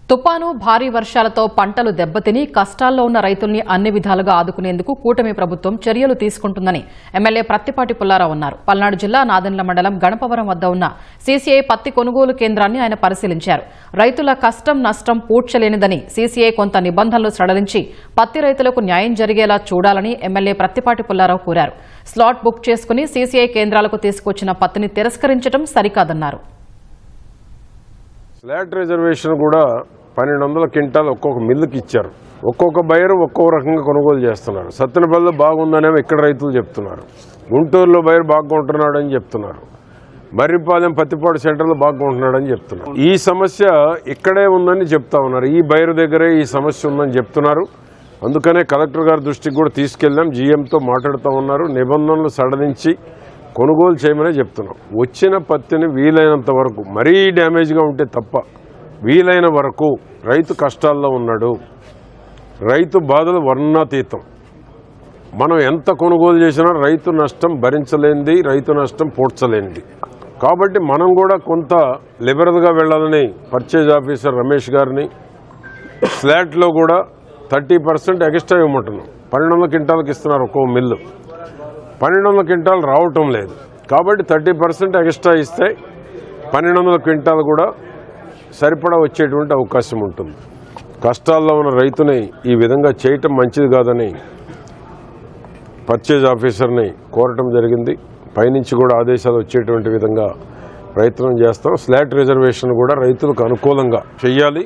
తుపాను భారీ వర్షాలతో పంటలు దెబ్బతిని కష్టాల్లో ఉన్న రైతుల్ని అన్ని విధాలుగా ఆదుకునేందుకు కూటమి ప్రభుత్వం చర్యలు తీసుకుంటుందని ఎమ్మెల్యే ప్రత్తిపాటి పుల్లారావు అన్నారు. పల్నాడు జిల్లా నాదెండ్ల మండలం గణపవరం వద్ద ఉన్న సీసీఐ పత్తి కొనుగోలు కేంద్రాన్ని ఆయన పరిశీలించారు. రైతుల కష్టం నష్టం పూడ్చలేనిదని సీసీఐ కొంత నిబంధనలు సడలించి పత్తి రైతులకు న్యాయం జరిగేలా చూడాలని ఎమ్మెల్యే ప్రత్తిపాటి పుల్లారావు కోరారు. స్లాట్ బుక్ చేసుకుని సీసీఐ కేంద్రాలకు తీసుకొచ్చిన పత్తిని తిరస్కరించడం సరికాదన్నారు. స్లాట్ రిజర్వేషన్ కూడా 1200 క్వింటాలు ఒక్కొక్క మిల్లుకి ఇచ్చారు. ఒక్కొక్క బయరు ఒక్కొక్క రకంగా కొనుగోలు చేస్తున్నారు. సత్తెనపల్లిలో బాగుందనేమో ఇక్కడ రైతులు చెప్తున్నారు. గుంటూరులో బయరు బాగుంటున్నాడని చెప్తున్నారు. మర్రిపాలెం పత్తిపాడు సెంటర్లో బాగుంటున్నాడని చెప్తున్నారు. ఈ సమస్య ఇక్కడే ఉందని చెప్తా ఉన్నారు. ఈ బయరు దగ్గరే ఈ సమస్య ఉందని చెప్తున్నారు. అందుకనే కలెక్టర్ గారి దృష్టికి కూడా తీసుకెళ్లాం. జీఎంతో మాట్లాడుతూ ఉన్నారు. నిబంధనలు సడలించి కొనుగోలు చేయమనే చెప్తున్నాం. వచ్చిన పత్తిని వీలైనంత వరకు, మరీ డ్యామేజ్గా ఉంటే తప్ప వీలైన వరకు, రైతు కష్టాల్లో ఉన్నాడు, రైతు బాధలు వర్ణాతీతం. మనం ఎంత కొనుగోలు చేసినా రైతు నష్టం భరించలేనిది, రైతు నష్టం పూడ్చలేనిది. కాబట్టి మనం కూడా కొంత లిబరల్గా వెళ్ళాలని పర్చేజ్ ఆఫీసర్ రమేష్ గారిని స్లాట్లో కూడా 30% ఎక్స్ట్రా ఇవ్వమంటున్నాం. 1200 క్వింటాలకు ఇస్తున్నారు ఒక్కో మిల్లు. 1200 క్వింటాలు రావటం లేదు. కాబట్టి 30% ఎక్స్ట్రా ఇస్తే 1200 క్వింటాలు కూడా సరిపడా వచ్చేటువంటి అవకాశం ఉంటుంది. కష్టాల్లో ఉన్న రైతుని ఈ విధంగా చేయటం మంచిది కాదని పర్చేజ్ ఆఫీసర్ని కోరటం జరిగింది. పైనుంచి కూడా ఆదేశాలు వచ్చేటువంటి విధంగా ప్రయత్నం చేస్తాం. స్లాట్ రిజర్వేషన్ కూడా రైతులకు అనుకూలంగా చేయాలి.